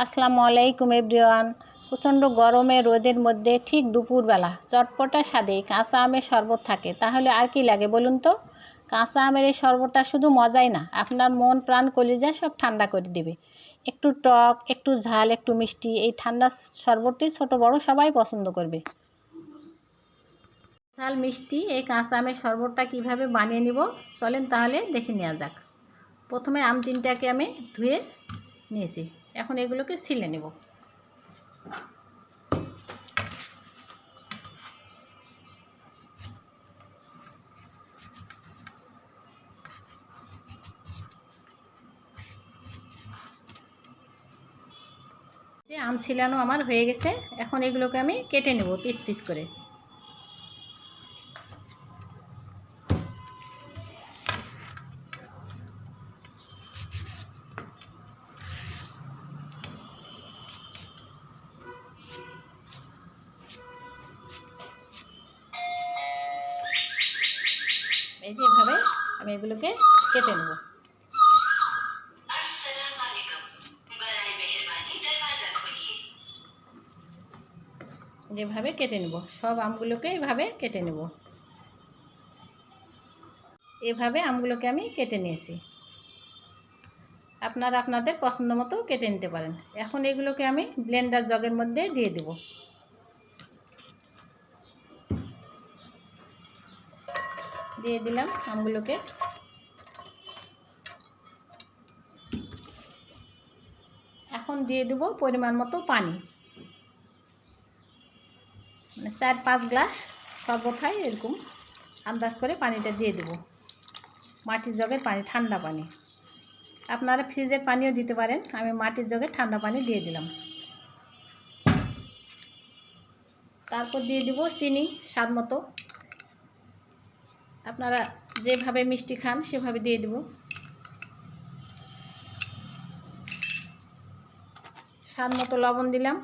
আসসালামু আলাইকুম এভরিওয়ান। প্রচণ্ড গরমে রোদের মধ্যে ঠিক দুপুরবেলা চটপটা স্বাদে কাঁচা আমের শরবত থাকে, তাহলে আর কি লাগে বলুন তো। কাঁচা আমের এই শরবতটা শুধু মজাই না, আপনার মন প্রাণ কলিজা সব ঠান্ডা করে দেবে। একটু টক, একটু ঝাল, একটু মিষ্টি, এই ঠান্ডা শরবতটি ছোট বড় সবাই পছন্দ করবে। ঝাল মিষ্টি এই কাঁচা আমের শরবতটা কীভাবে বানিয়ে নিব চলেন তাহলে দেখে নেওয়া যাক। প্রথমে আম তিনটাকে আমি ধুয়ে নিয়েছি, এখন এগুলোকে ছিলে নেব। যে আম ছিলানো আমার হয়ে গেছে, এখন এগুলোকে আমি কেটে নেব পিস পিস করে। এই যে এভাবে আমি এগুলোকে কেটে নেব। যেভাবে কেটে নেব সব আমগুলোকে এভাবে কেটে নেব। এভাবে আমগুলোকে আমি কেটে নিয়েছি, আপনারা আপনাদের পছন্দ মতো কেটে নিতে পারেন। এখন এগুলোকে আমি ব্লেন্ডার জগের মধ্যে দিয়ে দেব। দিয়ে দিলাম আমগুলোকে। এখন দিয়ে দেব পরিমাণ মতো পানি, মানে 4-5 গ্লাস শরবত হয় এরকম আন্দাজ করে পানিটা দিয়ে দেব। মাটির জগের পানি, ঠান্ডা পানি। আপনারা ফ্রিজের পানিও দিতে পারেন, আমি মাটির জগে ঠান্ডা পানি দিয়ে দিলাম। তারপর দিয়ে দেব চিনি স্বাদ মতো, আপনারা যেভাবে মিষ্টি খান সেভাবে দিয়ে দেব। স্বাদ মতো লবণ দিলাম।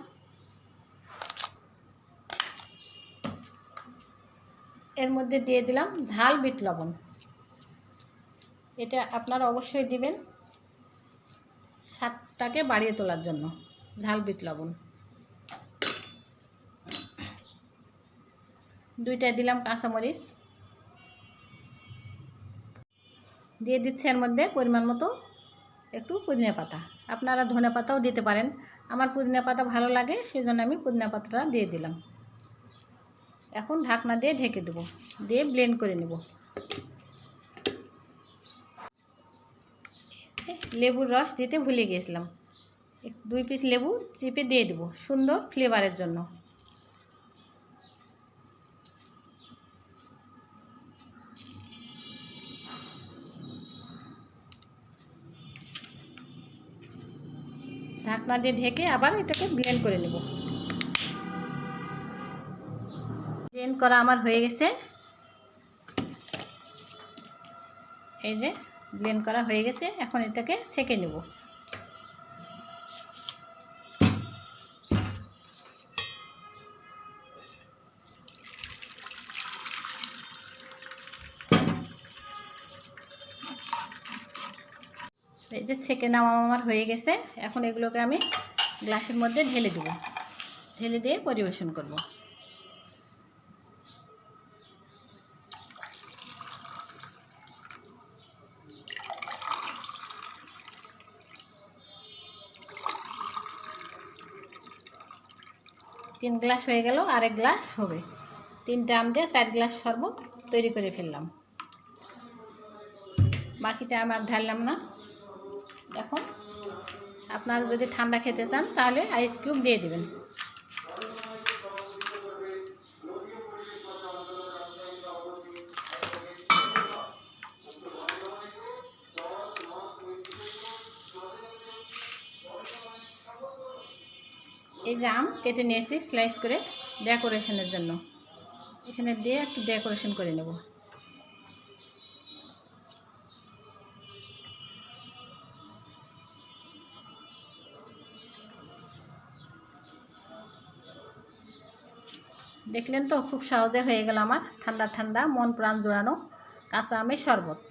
এর মধ্যে দিয়ে দিলাম ঝাল বিট লবণ, এটা আপনারা অবশ্যই দিবেন স্বাদটাকে বাড়িয়ে তোলার জন্য। ঝাল বিট লবণ 2টা দিলাম। কাঁচামরিচ দিয়ে দিচ্ছে এর মধ্যে পরিমাণ মতো একটু পুদিনা পাতা, আপনারা ধনে পাতাও দিতে পারেন। আমার পুদিনা পাতা ভালো লাগে সেজন্য আমি পুদিনা পাতাটা দিয়ে দিলাম। এখন ঢাকনা দিয়ে ঢেকে দেব, দিয়ে ব্লেন্ড করে নেব। লেবুর রস দিতে ভুলে গিয়েছিলাম, 2 পিস লেবু চিপে দিয়ে দেব সুন্দর ফ্লেভারের জন্য। ঢাকনা দিয়ে ঢেকে আবার এটাকে ব্লেন্ড করে নেব। ব্লেন্ড করা আমার হয়ে গেছে, এই যে ব্লেন্ড করা হয়ে গেছে। এখন এটাকে সেঁকে নেব। এই যে সেঁকে নেওয়া আমার হয়ে গেছে, এখন এগুলোকে আমি গ্লাসের মধ্যে ঢেলে দেব। ঢেলে দিয়ে পরিবেশন করব। তিন গ্লাস হয়ে গেল, আরেক গ্লাস হবে। 3টা আম দিয়ে 4 গ্লাস শরবত তৈরি করে ফেললাম। বাকিটা আমার ঢাললাম না। এখন আপনারা যদি ঠান্ডা খেতে চান তাহলে আইস কিউব দিয়ে দেবেন। এই যে আম কেটে নিয়েছি স্লাইস করে ডেকোরেশনের জন্য, এখানে দিয়ে একটু ডেকোরেশন করে নেব। দেখলেন তো, খুব সহজে হয়ে গেল আমার ঠান্ডা ঠান্ডা মন প্রাণ জোড়ানো কাঁচা আমের শরবত।